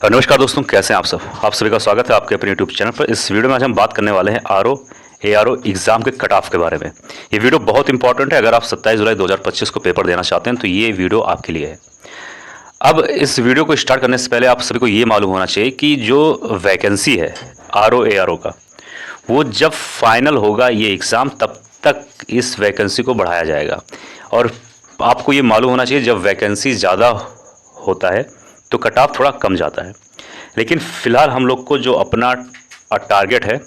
नमस्कार दोस्तों, कैसे हैं आप सब। आप सभी का स्वागत है आपके अपने यूट्यूब चैनल पर। इस वीडियो में आज हम बात करने वाले हैं ARO एग्ज़ाम के कट ऑफ के बारे में। ये वीडियो बहुत इंपॉर्टेंट है। अगर आप 27 जुलाई 2025 को पेपर देना चाहते हैं तो ये वीडियो आपके लिए है। अब इस वीडियो को स्टार्ट करने से पहले आप सभी को ये मालूम होना चाहिए कि जो वैकेंसी है ARO का, वो जब फाइनल होगा ये एग्ज़ाम, तब तक इस वैकेंसी को बढ़ाया जाएगा। और आपको ये मालूम होना चाहिए जब वैकेंसी ज़्यादा होता है तो कट ऑफ थोड़ा कम जाता है। लेकिन फ़िलहाल हम लोग को जो अपना टारगेट है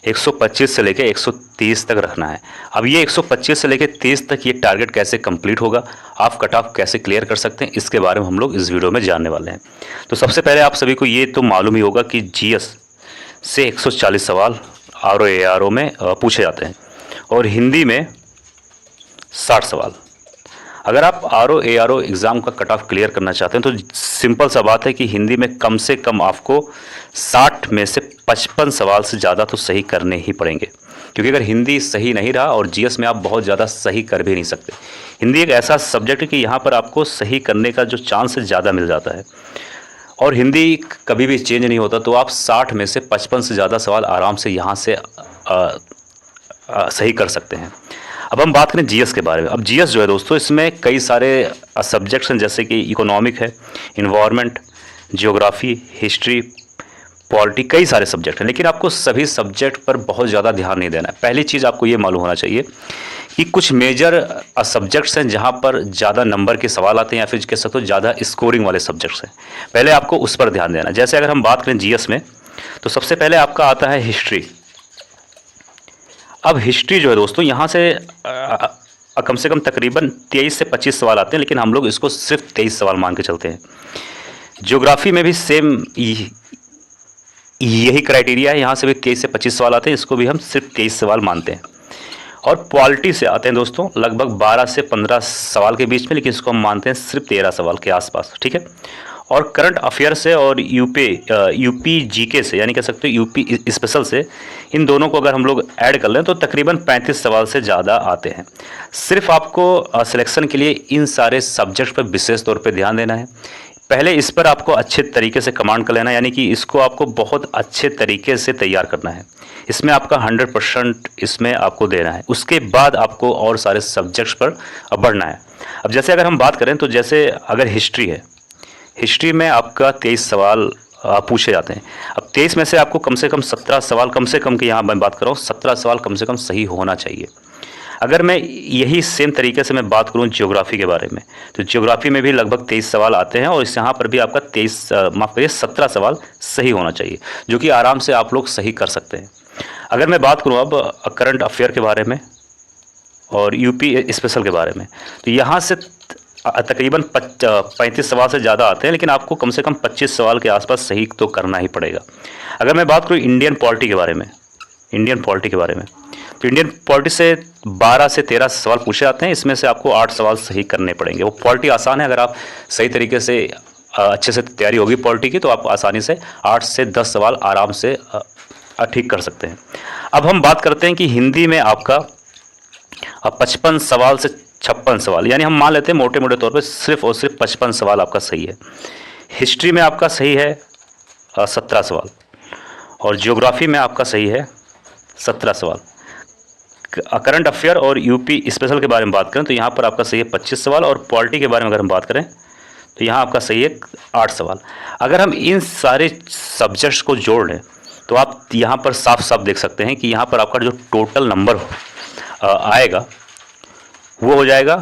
125 से लेकर 130 तक रखना है। अब ये 125 से लेकर 30 तक ये टारगेट कैसे कंप्लीट होगा, आप कट ऑफ कैसे क्लियर कर सकते हैं, इसके बारे में हम लोग इस वीडियो में जानने वाले हैं। तो सबसे पहले आप सभी को ये तो मालूम ही होगा कि GS से 140 सवाल ARO में पूछे जाते हैं और हिंदी में 60 सवाल। अगर आप ARO एग्ज़ाम का कट ऑफ क्लियर करना चाहते हैं तो सिंपल सा बात है कि हिंदी में कम से कम आपको 60 में से 55 सवाल से ज़्यादा तो सही करने ही पड़ेंगे, क्योंकि अगर हिंदी सही नहीं रहा और GS में आप बहुत ज़्यादा सही कर भी नहीं सकते। हिंदी एक ऐसा सब्जेक्ट है कि यहाँ पर आपको सही करने का जो चांस है ज़्यादा मिल जाता है और हिंदी कभी भी चेंज नहीं होता। तो आप 60 में से 55 से ज़्यादा सवाल आराम से यहाँ से सही कर सकते हैं। अब हम बात करें GS के बारे में। अब GS जो है दोस्तों, इसमें कई सारे सब्जेक्ट्स हैं, जैसे कि इकोनॉमिक है, इन्वायरमेंट, जियोग्राफी, हिस्ट्री, पॉलिटी, कई सारे सब्जेक्ट हैं। लेकिन आपको सभी सब्जेक्ट पर बहुत ज़्यादा ध्यान नहीं देना है। पहली चीज़ आपको ये मालूम होना चाहिए कि कुछ मेजर सब्जेक्ट्स हैं जहाँ पर ज़्यादा नंबर के सवाल आते हैं, या फिर कह सकते हो ज़्यादा स्कोरिंग वाले सब्जेक्ट्स हैं। पहले आपको उस पर ध्यान देना है। जैसे अगर हम बात करें GS में, तो सबसे पहले आपका आता है हिस्ट्री। अब हिस्ट्री जो है दोस्तों, यहाँ से कम से कम तकरीबन 23 से 25 सवाल आते हैं, लेकिन हम लोग इसको सिर्फ 23 सवाल मान के चलते हैं। ज्योग्राफी में भी सेम यही क्राइटेरिया है, यहाँ से भी 23 से 25 सवाल आते हैं, इसको भी हम सिर्फ 23 सवाल मानते हैं। और पॉलिटी से आते हैं दोस्तों लगभग 12 से 15 सवाल के बीच में, लेकिन इसको हम मानते हैं सिर्फ 13 सवाल के आसपास, ठीक है। और करंट अफेयर से और यूपी जीके से, यानी कह सकते हो यूपी स्पेशल से, इन दोनों को अगर हम लोग ऐड कर लें तो तकरीबन 35 सवाल से ज़्यादा आते हैं। सिर्फ आपको सिलेक्शन के लिए इन सारे सब्जेक्ट पर विशेष तौर पे ध्यान देना है। पहले इस पर आपको अच्छे तरीके से कमांड कर लेना है, यानी कि इसको आपको बहुत अच्छे तरीके से तैयार करना है। इसमें आपका 100% इसमें आपको देना है। उसके बाद आपको और सारे सब्जेक्ट्स पर बढ़ना है। अब जैसे अगर हम बात करें तो जैसे अगर हिस्ट्री है, हिस्ट्री में आपका 23 सवाल पूछे जाते हैं। अब 23 में से आपको कम से कम 17 सवाल, कम से कम की यहाँ मैं बात कर रहा हूँ, 17 सवाल कम से कम सही होना चाहिए। अगर मैं यही सेम तरीके से मैं बात करूँ ज्योग्राफी के बारे में, तो ज्योग्राफी में भी लगभग 23 सवाल आते हैं और इस यहाँ पर भी आपका 17 सवाल सही होना चाहिए, जो कि आराम से आप लोग सही कर सकते हैं। अगर मैं बात करूँ अब करंट अफेयर के बारे में और यूपी स्पेशल के बारे में, तो यहाँ से तकरीबन 35 सवाल से ज़्यादा आते हैं, लेकिन आपको कम से कम 25 सवाल के आसपास सही तो करना ही पड़ेगा। अगर मैं बात करूँ इंडियन पॉलिटी के बारे में, तो इंडियन पॉलिटी से 12 से 13 सवाल पूछे जाते हैं। इसमें से आपको 8 सवाल सही करने पड़ेंगे। वो पॉलिटी आसान है, अगर आप सही तरीके से अच्छे से तैयारी होगी पॉलिटी की, तो आप आसानी से 8 से 10 सवाल आराम से ठीक कर सकते हैं। अब हम बात करते हैं कि हिंदी में आपका 55 सवाल से 56 सवाल, यानी हम मान लेते हैं मोटे मोटे तौर पे सिर्फ और सिर्फ 55 सवाल आपका सही है। हिस्ट्री में आपका सही है 17 सवाल और ज्योग्राफी में आपका सही है 17 सवाल। करंट अफेयर और यूपी स्पेशल के बारे में बात करें तो यहाँ पर आपका सही है 25 सवाल और पॉलिटी के बारे में अगर हम बात करें तो यहाँ आपका सही है 8 सवाल। अगर हम इन सारे सब्जेक्ट्स को जोड़ लें तो आप यहाँ पर साफ साफ देख सकते हैं कि यहाँ पर आपका जो टोटल नंबर आएगा वो हो जाएगा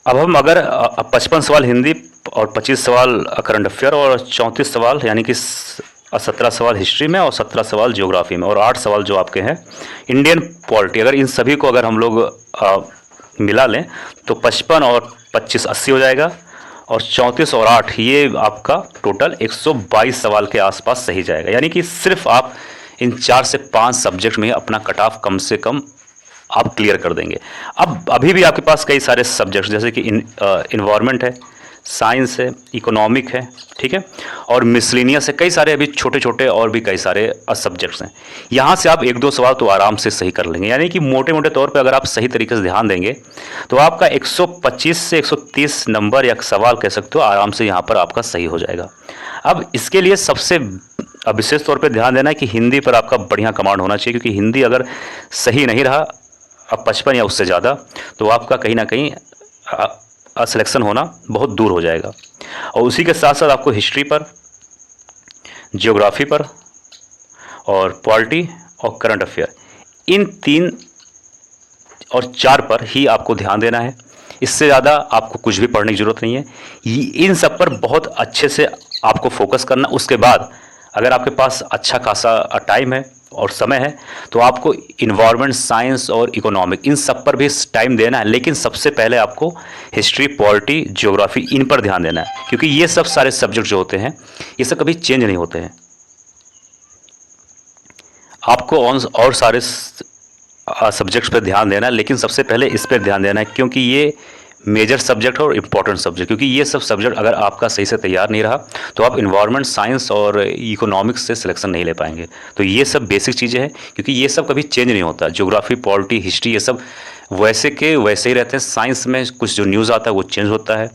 अब हम अगर 55 सवाल हिंदी और 25 सवाल करंट अफेयर और 34 सवाल यानी कि 17 सवाल हिस्ट्री में और 17 सवाल ज्योग्राफी में और 8 सवाल जो आपके हैं इंडियन पॉलिटी, अगर इन सभी को अगर हम लोग मिला लें तो 55 और 25 80 हो जाएगा और 34 और 8 ये आपका टोटल 122 सवाल के आसपास सही जाएगा। यानी कि सिर्फ आप इन 4 से 5 सब्जेक्ट में अपना कट ऑफ कम से कम आप क्लियर कर देंगे। अब अभी भी आपके पास कई सारे सब्जेक्ट्स जैसे कि इन्वायरमेंट है, साइंस है, इकोनॉमिक है, ठीक है, और मिसलिनियस है, कई सारे अभी छोटे छोटे और भी कई सारे सब्जेक्ट्स हैं। यहाँ से आप एक दो सवाल तो आराम से सही कर लेंगे, यानी कि मोटे मोटे तौर पे अगर आप सही तरीके से ध्यान देंगे तो आपका 125 से 130 नंबर या सवाल कह सकते हो आराम से यहाँ पर आपका सही हो जाएगा। अब इसके लिए सबसे विशेष तौर पे ध्यान देना है कि हिंदी पर आपका बढ़िया कमांड होना चाहिए, क्योंकि हिंदी अगर सही नहीं रहा अब 55 या उससे ज़्यादा तो आपका कहीं ना कहीं सिलेक्शन होना बहुत दूर हो जाएगा। और उसी के साथ साथ आपको हिस्ट्री पर, जियोग्राफी पर और पॉलिटी और करंट अफेयर, इन 3 और 4 पर ही आपको ध्यान देना है। इससे ज़्यादा आपको कुछ भी पढ़ने की ज़रूरत नहीं है। इन सब पर बहुत अच्छे से आपको फोकस करना। उसके बाद अगर आपके पास अच्छा खासा टाइम है और समय है तो आपको इन्वायरमेंट साइंस और इकोनॉमिक इन सब पर भी टाइम देना है, लेकिन सबसे पहले आपको हिस्ट्री, पॉलिटी, जियोग्राफी इन पर ध्यान देना है, क्योंकि ये सब सारे सब्जेक्ट जो होते हैं ये सब कभी चेंज नहीं होते हैं। आपको और सारे सब्जेक्ट्स पर ध्यान देना है, लेकिन सबसे पहले इस पर ध्यान देना है, क्योंकि ये मेजर सब्जेक्ट और इम्पॉर्टेंट सब्जेक्ट, क्योंकि ये सब सब्जेक्ट अगर आपका सही से तैयार नहीं रहा तो आप इन्वायरमेंट साइंस और इकोनॉमिक्स से सिलेक्शन नहीं ले पाएंगे। तो ये सब बेसिक चीज़ें हैं, क्योंकि ये सब कभी चेंज नहीं होता। ज्योग्राफी, पॉलिटी, हिस्ट्री ये सब वैसे के वैसे ही रहते हैं। साइंस में कुछ जो न्यूज़ आता है वो चेंज होता है,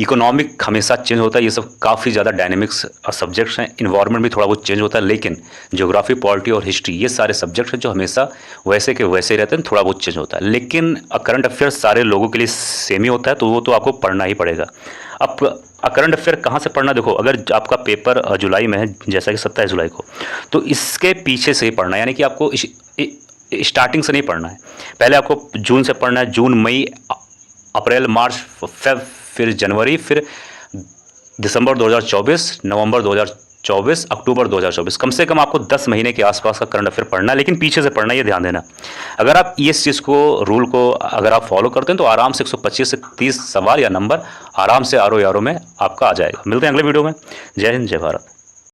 इकोनॉमिक हमेशा चेंज होता है। ये सब काफ़ी ज़्यादा डायनेमिक्स सब्जेक्ट्स हैं। इन्वायरमेंट भी थोड़ा बहुत चेंज होता है, लेकिन ज्योग्राफी, पॉलिटी और हिस्ट्री ये सारे सब्जेक्ट्स हैं जो हमेशा वैसे के वैसे ही रहते हैं, थोड़ा बहुत चेंज होता है। लेकिन करंट अफेयर्स सारे लोगों के लिए सेम ही होता है, तो वो तो आपको पढ़ना ही पड़ेगा। अब करंट अफेयर कहाँ से पढ़ना, देखो अगर आपका पेपर जुलाई में है जैसा कि 27 जुलाई को, तो इसके पीछे से ही पढ़ना है, यानी कि आपको स्टार्टिंग से नहीं पढ़ना है। पहले आपको जून से पढ़ना है, जून, मई, अप्रैल, मार्च, फेब, फिर जनवरी, फिर दिसंबर 2024, नवंबर 2024, अक्टूबर 2024, कम से कम आपको 10 महीने के आसपास का करंट अफेयर पढ़ना है, लेकिन पीछे से पढ़ना, ये ध्यान देना। अगर आप इस चीज़ को, रूल को अगर आप फॉलो करते हैं तो आराम से 125 से 30 सवाल या नंबर आराम से आरो यारो में आपका आ जाएगा। मिलते हैं अगले वीडियो में। जय हिंद, जय भारत।